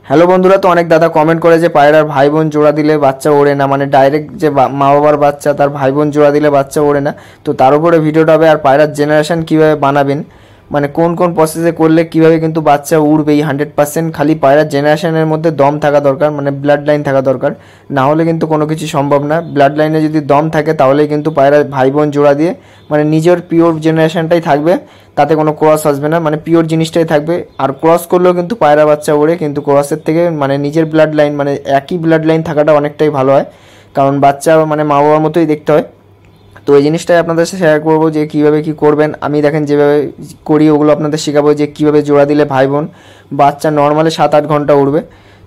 Hello বন্ধুরা, তো অনেক দাদা কমেন্ট করে যে পায়রার ভাই বোন জোড়া দিলে বাচ্চা ওড়ে না, মানে ডাইরেক্ট যে মা বাবার বাচ্চা তার ভাই বোন জোড়া দিলে বাচ্চা ওড়ে না। তো তার উপরে ভিডিওটা হবে, আর পায়রার জেনারেশন কীভাবে বানাবেন, মানে কোন কোন প্রসেসে করলে কীভাবে কিন্তু বাচ্চা উড়বেই 100%। খালি পায়রার জেনারেশনের মধ্যে দম থাকা দরকার, মানে ব্লাড লাইন থাকা দরকার, না হলে কিন্তু কোনো কিছু সম্ভব না। ব্লাড লাইনে যদি দম থাকে তাহলেই কিন্তু পায়রার ভাই বোন জোড়া দিয়ে মানে নিজের পিওর জেনারেশনটাই থাকবে, তাতে কোনো ক্রস আসবে না, মানে পিওর জিনিসটাই থাকবে। আর ক্রস করলেও কিন্তু পায়রা বাচ্চা ওড়ে, কিন্তু ক্রসের থেকে মানে নিজের ব্লাড লাইন মানে একই ব্লাড লাইন থাকাটা অনেকটাই ভালো হয়, কারণ বাচ্চা মানে মা বাবার মতোই দেখতে হয়। তো এই জিনিসটাই আপনাদের সাথে শেয়ার করবো যে কীভাবে কী করবেন। আমি দেখেন যেভাবে করি ওগুলো আপনাদের শেখাবো, যে কীভাবে জোড়া দিলে ভাই বোন বাচ্চা নর্মালি 7-8 ঘন্টা উড়বে।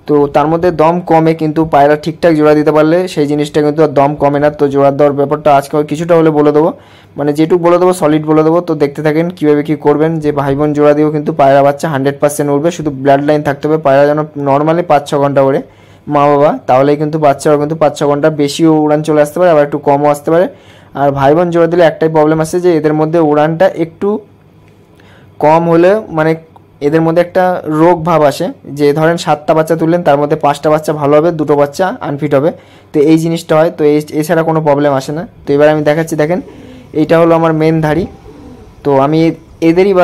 তো তার মধ্যে দম কমে, কিন্তু পায়রা ঠিকঠাক জোড়া দিতে পারলে সেই জিনিসটা কিন্তু আর দম কমে না। তো জোড়া দেওয়ার ব্যাপারটা আজকে কিছুটা হলে বলে দেবো, মানে যেটুকু বলে দেবো সলিড বলে দেবো। তো দেখতে থাকেন কীভাবে কী করবেন, যে ভাই বোন জোড়া দিয়েও কিন্তু পায়রা বাচ্চা 100% উড়বে। শুধু ব্লাড লাইন থাকতে হবে, পায়রা যেন নর্মালি 5-6 ঘন্টা ওড়ে মা বাবা, তাহলেই কিন্তু বাচ্চারাও কিন্তু 5-6 ঘন্টা বেশিও উড়ান চলে আসতে পারে, আবার একটু কমও আসতে পারে। আর ভাই বোন জোড়া দিলে একটাই প্রবলেম আছে, যে এদের মধ্যে উড়ানটা একটু কম হলে মানে এদের মধ্যে একটা রোগ ভাব আসে, যে ধরেন 7টা বাচ্চা তুললেন তার মধ্যে 5টা বাচ্চা ভালো হবে, 2টো বাচ্চা আনফিট হবে। তো এই জিনিসটা হয়, তো এছাড়া কোনো প্রবলেম আসে না। তো এবার আমি দেখাচ্ছি, দেখেন এইটা হলো আমার মেন ধাড়ি। তো আমি এদেরই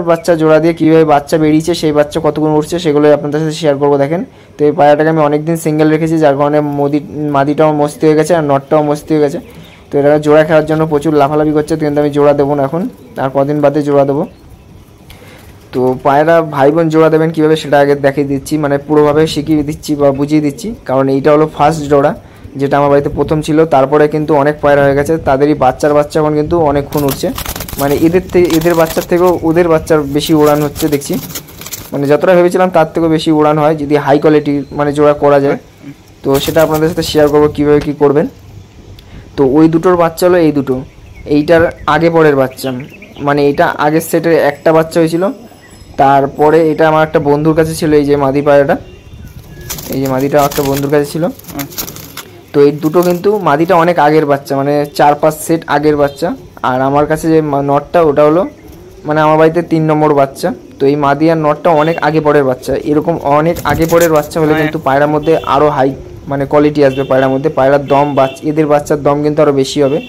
বাচ্চা জোড়া দিয়ে কীভাবে বাচ্চা বেরিয়েছে, সেই বাচ্চা কতক্ষণ উঠছে সেগুলো আপনাদের সাথে শেয়ার করবো। দেখেন, তো এই পায়রাটাকে আমি অনেকদিন সিঙ্গেল রেখেছি, যার কারণে মাদিটাও মস্তি হয়ে গেছে আর নটটাও মস্তি হয়ে গেছে। তো এটাকে জোড়া খেলার জন্য প্রচুর লাফালাফি করছে, কিন্তু আমি জোড়া দেবো না এখন, আর কদিন বাদে জোড়া দেবো। তো পায়রা ভাই বোন জোড়া দেবেন কীভাবে সেটা আগে দেখিয়ে দিচ্ছি, মানে পুরোভাবে শিখিয়ে দিচ্ছি বা বুঝিয়ে দিচ্ছি, কারণ এইটা হলো ফার্স্ট জোড়া, যেটা আমার বাড়িতে প্রথম ছিল। তারপরে কিন্তু অনেক পায়রা হয়ে গেছে, তাদেরই বাচ্চা এখন কিন্তু অনেকক্ষণ উঠছে, মানে এদের বাচ্চার থেকেও ওদের বাচ্চার বেশি উড়ান হচ্ছে দেখছি, মানে যতটা ভেবেছিলাম তার থেকেও বেশি উড়ান হয় যদি হাই কোয়ালিটির মানে জোড়া করা যায়। তো সেটা আপনাদের সাথে শেয়ার করবো কীভাবে কী করবেন। তো ওই দুটোর বাচ্চা হলো এই দুটো, এইটার আগে পরের বাচ্চা, মানে এটা আগের সেটের একটা বাচ্চা হয়েছিল, তারপরে এটা আমার একটা বন্ধুর কাছে ছিল, এই যে মাদি পায়রাটা, এই যে মাদিটা একটা বন্ধুর কাছে ছিল। তো এই দুটো কিন্তু মাদিটা অনেক আগের বাচ্চা, মানে 4-5 সেট আগের বাচ্চা, আর আমার কাছে যে নটটা ওটা হলো মানে আমার বাড়িতে 3 নম্বর বাচ্চা। তো এই মাদি আর নটটা অনেক আগে পরের বাচ্চা, এরকম অনেক আগে পরের বাচ্চা হলে কিন্তু পায়রার মধ্যে আরও হাই মানে কোয়ালিটি আসবে পায়রার মধ্যে। পায়রার দম এদের বাচ্চার দম কিন্তু আরও বেশি হবে,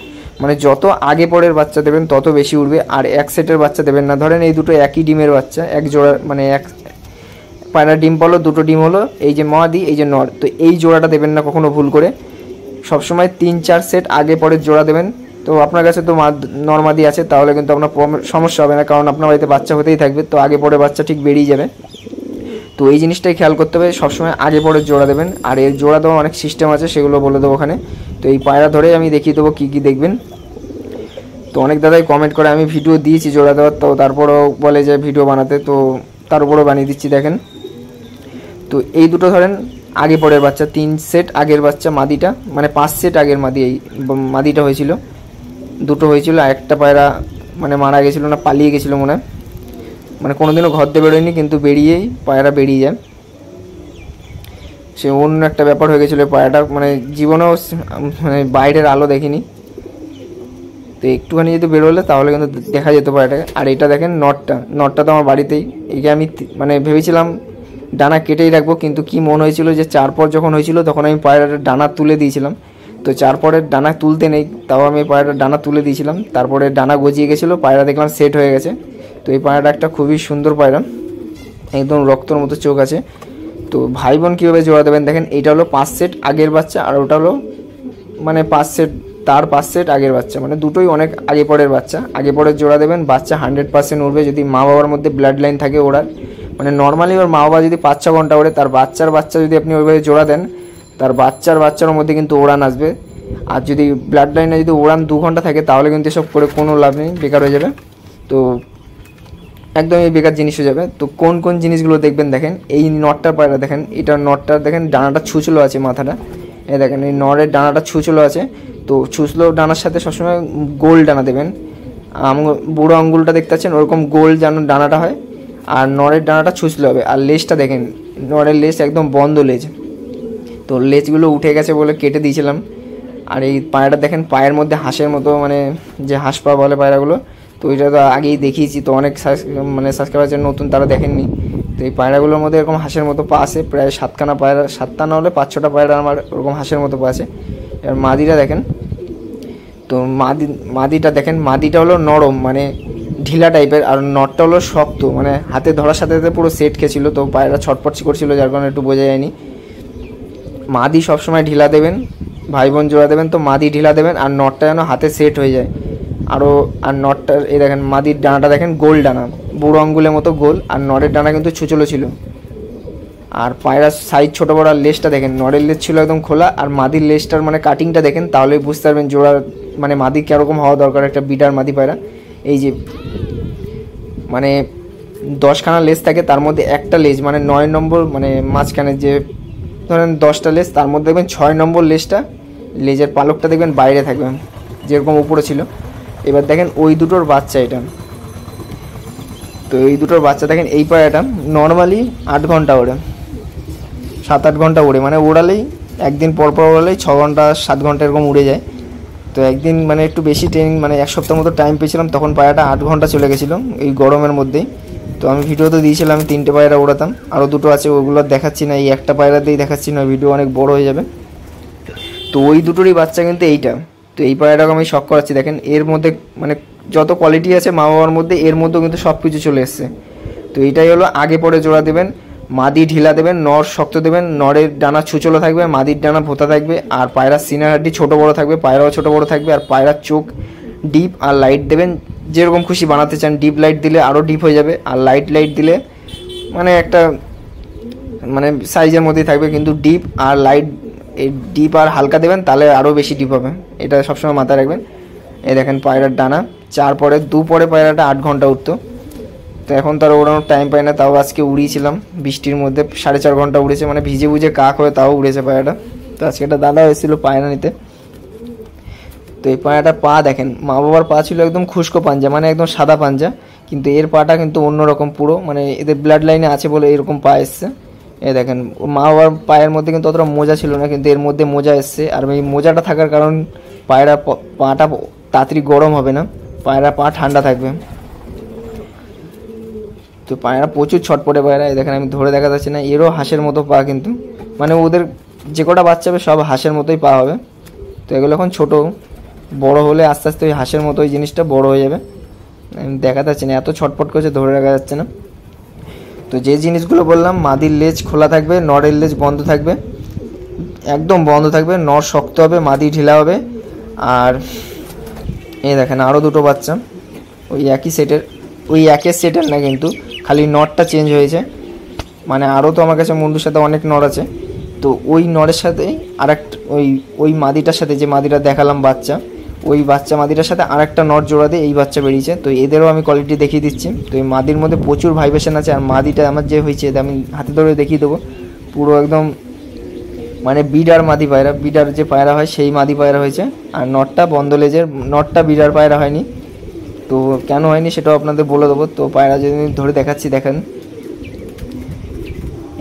মানে যত আগে পরের বাচ্চা দেবেন তত বেশি উঠবে। আর এক সেটের বাচ্চা দেবেন না, ধরেন এই দুটো একই ডিমের বাচ্চা, এক জোড়া মানে এক পায়রা ডিম পারলো, দুটো ডিম হলো, এই যে মাদি এই যে নর, তো এই জোড়াটা দেবেন না কখনো ভুল করে, সবসময় 3-4 সেট আগে পরের জোড়া দেবেন। তো আপনার কাছে তো নর্মাদি আছে, তাহলে কিন্তু আপনার সমস্যা হবে না, কারণ আপনার বাড়িতে বাচ্চা হতেই থাকবে, তো আগে পরে বাচ্চা ঠিক বেরিয়ে যাবে। তো এই জিনিসটাই খেয়াল করতে হবে, সবসময় আগে পরের জোড়া দেবেন। আর এর জোড়া দেওয়া অনেক সিস্টেম আছে, সেগুলো বলে দেবো ওখানে। তো এই পায়রা ধরেই আমি দেখিয়ে দেবো কী কী দেখবেন। তো অনেক দাদাই কমেন্ট করে, আমি ভিডিও দিয়েছি জোড়া দেওয়ার, তো তারপরেও বলে যে ভিডিও বানাতে, তো তার উপরেও বানিয়ে দিচ্ছি। দেখেন, তো এই দুটো ধরেন আগে পরের বাচ্চা, 3 সেট আগের বাচ্চা মাদিটা, মানে 5 সেট আগের মাদি এই মাদিটা হয়েছিল, দুটো হয়েছিল। একটা পায়রা মানে মারা গেছিলো না পালিয়ে গেছিলো মনে হয়, মানে কোনোদিনও ঘর দিয়ে বেরোয়নি, কিন্তু বেরিয়েই পায়রা বেরিয়ে যায়, সে অন্য একটা ব্যাপার হয়ে গেছিলো পায়রাটা, মানে জীবনেও মানে বাইরের আলো দেখিনি। তো একটুখানি যদি বেরোলে তাহলে কিন্তু দেখা যেত পায়রাটাকে। আর এটা দেখেন নটটা তো আমার বাড়িতেই, একে আমি মানে ভেবেছিলাম ডানা কেটেই রাখবো, কিন্তু কি মন হয়েছিল যে 4 পর যখন হয়েছিল তখন আমি পায়রাটার ডানা তুলে দিয়েছিলাম। তো 4 পরের ডানা তুলতে নেই, তাও আমি পায়রাটার ডানা তুলে দিয়েছিলাম, তারপরে ডানা গজিয়ে গেছিলো, পায়রা দেখলাম সেট হয়ে গেছে। তো এই পায়রাটা একটা খুবই সুন্দর পায়রা, একদম রক্তর মতো চোখ আছে। তো ভাই বোন কীভাবে জোড়া দেবেন দেখেন, এইটা হলো 5 সেট আগের বাচ্চা, আর ওটা হলো মানে 5 সেট তার 5 সেট আগের বাচ্চা, মানে দুটোই অনেক আগে পরের বাচ্চা। আগে পরের জোড়া দেবেন, বাচ্চা 100% উঠবে যদি মা বাবার মধ্যে ব্লাড লাইন থাকে ওড়ার, মানে নর্মালি ওর মা বাবা যদি 5-6 ঘন্টা ওড়ে, তার বাচ্চা যদি আপনি ওইভাবে জোড়া দেন, তার বাচ্চার মধ্যে কিন্তু ওড়ান আসবে। আর যদি ব্লাড লাইনে যদি ওড়ান 2 ঘন্টা থাকে, তাহলে কিন্তু এসব করে কোনো লাভ নেই, বেকার হয়ে যাবে, তো একদমই বেকার জিনিস হয়ে যাবে। তো কোন কোন জিনিসগুলো দেখবেন দেখেন, এই নটটার পায়রা দেখেন, এটা নটটার দেখেন ডানাটা ছুঁচলো আছে মাথাটা, এই দেখেন এই নরের ডানাটা ছুঁচলো আছে। তো ছুঁচলো ডানার সাথে সবসময় গোল ডানা দেবেন, বুড়ো আঙ্গুলটা দেখতে পাচ্ছেন ওরকম গোল যেন ডানাটা হয়, আর নরের ডানাটা ছুঁচলে হবে। আর লেজটা দেখেন, নরের লেজ একদম বন্ধ লেজ, তো লেজগুলো উঠে গেছে বলে কেটে দিয়েছিলাম। আর এই পায়রাটা দেখেন পায়ের মধ্যে হাঁসের মতো, মানে যে হাঁস পা বলে পায়রাগুলো, তো ওইটা তো আগেই দেখিয়েছি, তো অনেক মানে সাবস্ক্রাইবার নতুন তারা দেখেননি, তো এই পায়রাগুলোর মধ্যে এরকম হাঁসের মতো পা আছে, প্রায় 7খানা পায়রা, 7টা না হলে 5-6টা পায়রা আমার ওরকম হাঁসের মতো পা আছে। এবার মাদিটা দেখেন, তো মাদিটা দেখেন, মাদিটা হলো নরম মানে ঢিলা টাইপের, আর নটটা হলো শক্ত, মানে হাতে ধরার সাথে সাথে পুরো সেট খেয়েছিল, তো পায়রা ছটপট করছিল, যার কারণে একটু বোঝা যায়নি। মাদি সবসময় ঢিলা দেবেন, ভাই বোন জোড়া দেবেন তো মাদি ঢিলা দেবেন, আর নটটা যেন হাতে সেট হয়ে যায়। আর নটটার এই দেখেন মাদির ডানাটা দেখেন গোল ডানা, বুড়ো আঙ্গুলের মতো গোল, আর নরের ডানা কিন্তু ছুচলো ছিল। আর পায়রার সাইজ ছোটো বড়, আর লেজটা দেখেন, নরের লেজ ছিল একদম খোলা, আর মাদির লেজটার মানে কাটিংটা দেখেন, তাহলে বুঝতে পারবেন জোড়া মানে মাদি কীরকম হওয়া দরকার একটা বিটার মাদি পায়রা। এই যে মানে 10খানা লেজ থাকে, তার মধ্যে একটা লেজ মানে 9 নম্বর, মানে মাঝখানে যে ধরেন 10টা লেজ, তার মধ্যে দেখবেন 6 নম্বর লেজের পালকটা দেখবেন বাইরে থাকবে, যেরকম উপরে ছিল। এবার দেখেন ওই দুটোর বাচ্চা এটা, তো এই দুটোর বাচ্চা দেখেন। এই পায়রাটা নর্মালি 8 ঘন্টা ওড়ে, 7-8 ঘন্টা ওড়ে, মানে ওড়ালেই একদিন পর পর ওড়ালেই 6 ঘন্টা 7 ঘন্টা এরকম উড়ে যায়। তো একদিন মানে একটু বেশি ট্রেনিং, মানে 1 সপ্তাহ মতো টাইম পেয়েছিলাম, তখন পায়রাটা 8 ঘন্টা চলে গেছিলো এই গরমের মধ্যেই। তো আমি ভিডিওতে দিয়েছিলাম, আমি 3টে পায়রা ওড়াতাম, আরও দুটো আছে ওগুলো দেখাচ্ছি না, এই একটা পায়রাতেই দেখাচ্ছি না, ভিডিও অনেক বড় হয়ে যাবে। তো ওই দুটোরই বাচ্চা কিন্তু এইটা। তো এই পায়রাটাকে আমি শখ করাচ্ছি, দেখেন এর মধ্যে মানে যত কোয়ালিটি আছে মা বাবার মধ্যে, এর মধ্যেও কিন্তু সব কিছু চলে এসছে। তো এইটাই হলো, আগে পরে জোড়া দেবেন, মাদি ঢিলা দেবেন, নর শক্ত দেবেন, নরের ডানা ছুচলো থাকবে, মাদির ডানা ভোতা থাকবে, আর পায়রার সিনার হাড্ডি ছোটো বড়ো থাকবে, পায়রাও ছোটো বড়ো থাকবে, আর পায়রার চোখ ডিপ, আর লাইট দেবেন যেরকম খুশি বানাতে চান। ডিপ লাইট দিলে আরও ডিপ হয়ে যাবে, আর লাইট দিলে মানে একটা মানে সাইজের মধ্যেই থাকবে, কিন্তু ডিপ আর লাইট, এই ডিপ আর হালকা দেবেন তাহলে আরও বেশি ডিপ হবে, এটা সবসময় মাথায় রাখবেন। এই দেখেন পায়রার ডানা 4 পরে 2 পরে পায়রাটা 8 ঘন্টা উঠতো, তো এখন তার ওড়ানোর টাইম পাই না, তাও আজকে উড়িয়েছিলাম বৃষ্টির মধ্যে, 4.5 ঘন্টা উড়েছে, মানে ভিজে বুঝে কাক হয়ে তাও উড়েছে পায়রাটা। তো আজকে একটা দাদা হয়েছিল পায়রা নিতে। তো এই পায়রাটা পা দেখেন, মা বাবার পা ছিল একদম খুশকো পাঞ্জা, মানে একদম সাদা পাঞ্জা, কিন্তু এর পাটা কিন্তু অন্যরকম পুরো, মানে এদের ব্লাড লাইনে আছে বলে এরকম পা এসছে। এ দেখেন মা বাবার পায়ের মধ্যে কিন্তু অতটা মোজা ছিল না, কিন্তু এর মধ্যে মোজা এসছে, আর এই মোজাটা থাকার কারণ পায়রা পাটা তাড়াতাড়ি গরম হবে না, পায়রা পা ঠান্ডা থাকবে। তো পায়রা প্রচুর ছটপটে পায়রা, এই দেখেন আমি ধরে দেখা যাচ্ছে না, এরও হাঁসের মতো পা, কিন্তু মানে ওদের যে কটা বাচ্চা হবে সব হাঁসের মতোই পা হবে। তো এগুলো এখন ছোটো, বড় হলে আস্তে আস্তে ওই হাঁসের মতো ওই জিনিসটা বড় হয়ে যাবে। দেখা যাচ্ছে না, এত ছটপট করছে ধরে রাখা যাচ্ছে না। তো যে জিনিসগুলো বললাম, মাদির লেজ খোলা থাকবে, নরের লেজ বন্ধ থাকবে, একদম বন্ধ থাকবে, নর শক্ত হবে, মাদি ঢিলা হবে। আর এই দেখেন আরও দুটো বাচ্চা ওই একই সেটের না, কিন্তু খালি নরটা চেঞ্জ হয়েছে, মানে আরও তো আমার কাছে মুন্ডুর সাথে অনেক নর আছে। তো ওই নরের সাথে আরেকটা ওই মাদিটার সাথে, যে মাদিটা দেখালাম বাচ্চা, ওই বাচ্চা মাদিটার সাথে আরেকটা নর জোড়া দিয়ে এই বাচ্চা বেরিয়েছে। তো এদেরও আমি কোয়ালিটি দেখিয়ে দিচ্ছি। তো এই মাদির মধ্যে প্রচুর ভাইব্রেশন আছে, আর মাদিটা আমার যে হয়েছে আমি হাতে ধরে দেখিয়ে দেবো, পুরো একদম মানে বিডার মাদি পায়রা, বিডার যে পায়রা হয় সেই মাদি পায়রা হয়েছে। আর নটটা বন্ধ লেজের, নটটা বিডার পায়রা হয়নি। তো কেন হয়নি সেটাও আপনাদের বলে দেবো। তো পায়রা যদি ধরে দেখাচ্ছি, দেখেন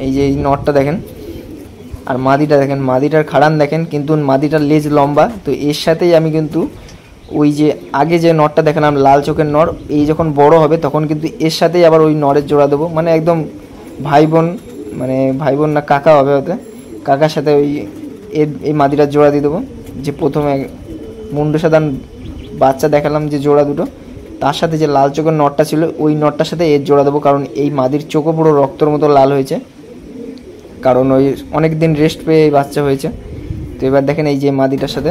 এই যে এই নটটা দেখেন, আর মাদিটা দেখেন, মাদিটার খাড়ান দেখেন, কিন্তু মাদিটার লেজ লম্বা। তো এর সাথেই আমি কিন্তু ওই যে আগে যে নটটা দেখালাম লাল চোখের নর, এই যখন বড় হবে তখন কিন্তু এর সাথেই আবার ওই নরের জোড়া দেবো, মানে একদম ভাই বোন, মানে ভাই বোন না কাকা হবে ওতে, কাকার সাথে ওই এই মাদিটার জোড়া দিয়ে দেবো। যে প্রথমে মুন্ডু সাধারণ বাচ্চা দেখালাম যে জোড়া দুটো, তার সাথে যে লাল চোখের নটটা ছিল ওই নটটার সাথে এর জোড়া দেবো, কারণ এই মাদির চোখও পুরো রক্তর মতো লাল হয়েছে, কারণ ওই অনেক দিন রেস্ট পেয়ে এই বাচ্চা হয়েছে। তো এবার দেখেন এই যে মাদিটার সাথে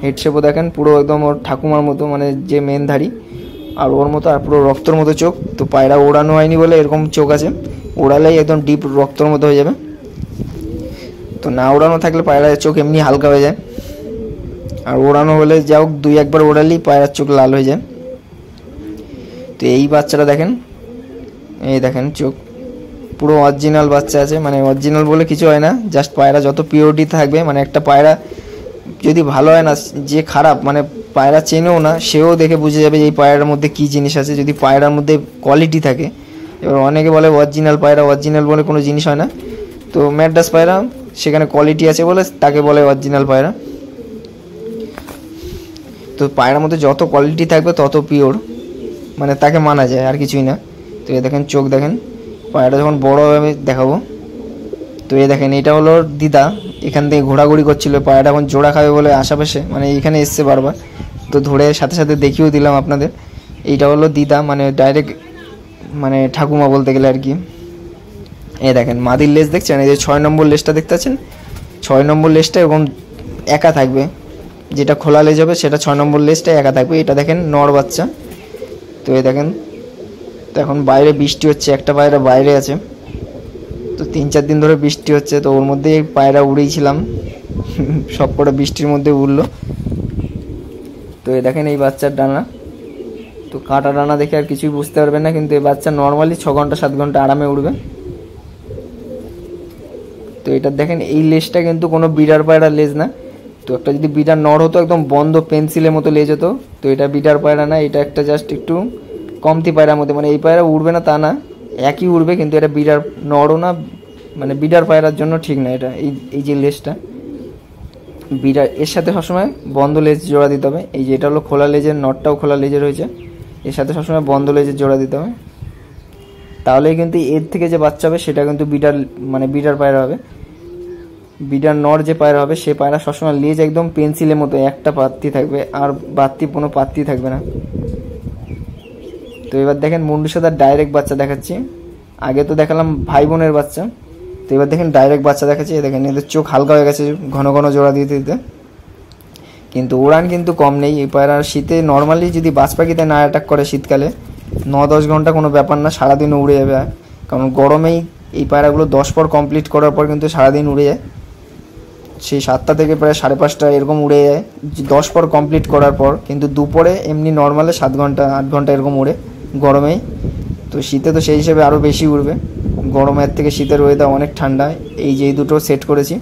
হেড শেপও দেখেন পুরো একদম ওর ঠাকুমার মতো, মানে যে মেনধারী আর ওর মতো, আর পুরো রক্তর মতো চোখ। তো পায়রা ওড়ানো হয়নি বলে এরকম চোখ আছে, ওড়ালেই একদম ডিপ রক্তর মতো হয়ে যাবে। তো না ওড়ানো থাকলে পায়রার চোখ এমনি হালকা হয়ে যায়, আর ওড়ানো হলে যা হোক 2-1 বার ওড়ালেই পায়রার চোখ লাল হয়ে যায়। তো এই বাচ্চাটা দেখেন, এই দেখেন চোখ পুরো অরিজিনাল বাচ্চা আছে, মানে অরিজিনাল বলে কিছু হয় না, জাস্ট পায়রা যত পিওরিটি থাকবে, মানে একটা পায়রা যদি ভালো হয় না, যে খারাপ মানে পায়রা চেনেও না সেও দেখে বুঝে যাবে যে এই পায়রার মধ্যে কী জিনিস আছে, যদি পায়রার মধ্যে কোয়ালিটি থাকে। এবার অনেকে বলে অরিজিনাল পায়রা, অরিজিনাল বলে কোনো জিনিস হয় না। তো ম্যাড্রাস পায়রা সেখানে কোয়ালিটি আছে বলে তাকে বলে অরিজিনাল পায়রা। তো পায়রার মধ্যে যত কোয়ালিটি থাকবে তত পিওর, মানে তাকে মানা যায়, আর কিছুই না। তো এ দেখেন চোখ দেখেন, পায়রাটা যখন বড় হবে আমি দেখাবো। তো এই দেখেন এটা হলো দিদা, এখান থেকে ঘোরাঘুরি করছিল, পায়রাটা এখন জোড়া খাবে বলে আশেপাশে মানে এইখানে এসছে বারবার, তো ধরে সাথে সাথে দেখিয়েও দিলাম আপনাদের। এইটা হলো দিদা, মানে ডাইরেক্ট মানে ঠাকুমা বলতে গেলে আর কি। এই দেখেন মাদির লেজ দেখছেন, এই যে 6 নম্বর লেজটা দেখতে পাচ্ছেন, 6 নম্বর লেজটা এরকম একা থাকবে, যেটা খোলা লেজ হবে সেটা 6 নম্বর লেজটা একা থাকবে। এটা দেখেন নর বাচ্চা। তো এই দেখেন, তো এখন বাইরে বৃষ্টি হচ্ছে, একটা পায়রা বাইরে আছে, তো 3-4 দিন ধরে বৃষ্টি হচ্ছে, তো ওর মধ্যেই পায়রা উড়েইছিলাম সব কটা বৃষ্টির মধ্যে উড়লো। তো এই দেখেন এই বাচ্চার ডানা, তো কাটা ডানা দেখে আর কিছুই বুঝতে পারবেন না, কিন্তু এই বাচ্চা নর্মালি 6 ঘন্টা 7 ঘন্টা আরামে উড়বে। তো এটা দেখেন এই লেজটা কিন্তু কোনো বিডার পায়রার লেজ না, তো একটা যদি বিডার নর হতো একদম বন্ধ পেন্সিলের মতো লেজ হতো, তো এটা বিডার পায়রা না, এটা একটা জাস্ট একটু কমতি পায়রার মধ্যে, মানে এই পায়রা উড়বে না তা না, একই উড়বে, কিন্তু এটা বিডার নরও না, মানে বিডার পায়রার জন্য ঠিক না এটা। এই যে লেজটা বিডার, এর সাথে সবসময় বন্ধ লেজ জোড়া দিতে হবে। এই যে এটা হলো খোলা লেজের, নটটাও খোলা লেজের হয়েছে, এর সাথে সবসময় বন্ধ লেজের জোড়া দিতে হবে, তাহলেই কিন্তু এর থেকে যে বাচ্চা হবে সেটা কিন্তু বিডার মানে বিডার পায়রা হবে। বিডার নর যে পায়রা হবে সে পায়রা সবসময় লেজ একদম পেন্সিলের মতো একটা পাত্তি থাকবে, আর বাড়তি কোনো পাত্তি থাকবে না। তো এবার দেখেন মুন্ডুর সাথে ডাইরেক্ট বাচ্চা দেখাচ্ছি, আগে তো দেখালাম ভাই বোনের বাচ্চা, তো এবার দেখেন ডাইরেক্ট বাচ্চা দেখাচ্ছি। দেখেন এদের চোখ হালকা হয়ে গেছে ঘন ঘন জোড়া দিতে দিতে, কিন্তু উড়ান কিন্তু কম নেই এই পায়রার। শীতে নর্মালি যদি বাজ পাখিতে না অ্যাটাক করে শীতকালে 9-10 ঘন্টা কোনো ব্যাপার না, সারাদিন উড়ে যাবে, কারণ গরমেই এই পায়রাগুলো 10 পর কমপ্লিট করার পর কিন্তু সারাদিন উড়ে যায়, সেই 7টা থেকে প্রায় 5:30 এরকম উড়ে যায় 10 পর কমপ্লিট করার পর, কিন্তু দুপুরে এমনি নর্মালে 7 ঘন্টা 8 ঘন্টা এরকম উড়ে গরমেই। তো শীতে তো সেই হিসেবে আরও বেশি উড়বে, গরমের থেকে শীতের ওয়েদার অনেক ঠান্ডা। এই যে এই দুটো সেট করেছি,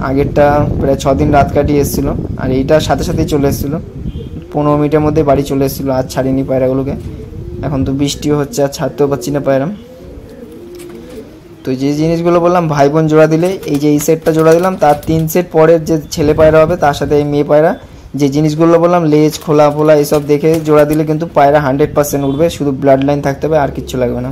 আগেরটা প্রায় 6 দিন রাত কাটিয়ে এসেছিলো, আর এইটার সাথে সাথেই চলে এসেছিলো, 15 মিনিটের মধ্যে বাড়ি চলে এসেছিলো। আজ ছাড়িনি পায়রাগুলোকে, এখন তো বৃষ্টিও হচ্ছে আর ছাড়তেও পারছি না পায়রা। তো যে জিনিসগুলো বললাম ভাই বোন জোড়া দিলে, এই যে এই সেটটা জোড়া দিলাম, তার 3 সেট পরের যে ছেলে পায়রা হবে তার সাথে এই মেয়ে পায়রা, যে জিনিসগুলো বললাম লেজ খোলা ফোলা এসব দেখে জোড়া দিলে কিন্তু পায়রা 100% উঠবে, শুধু ব্লাড লাইন থাকতে হবে আর কিচ্ছু লাগবে না।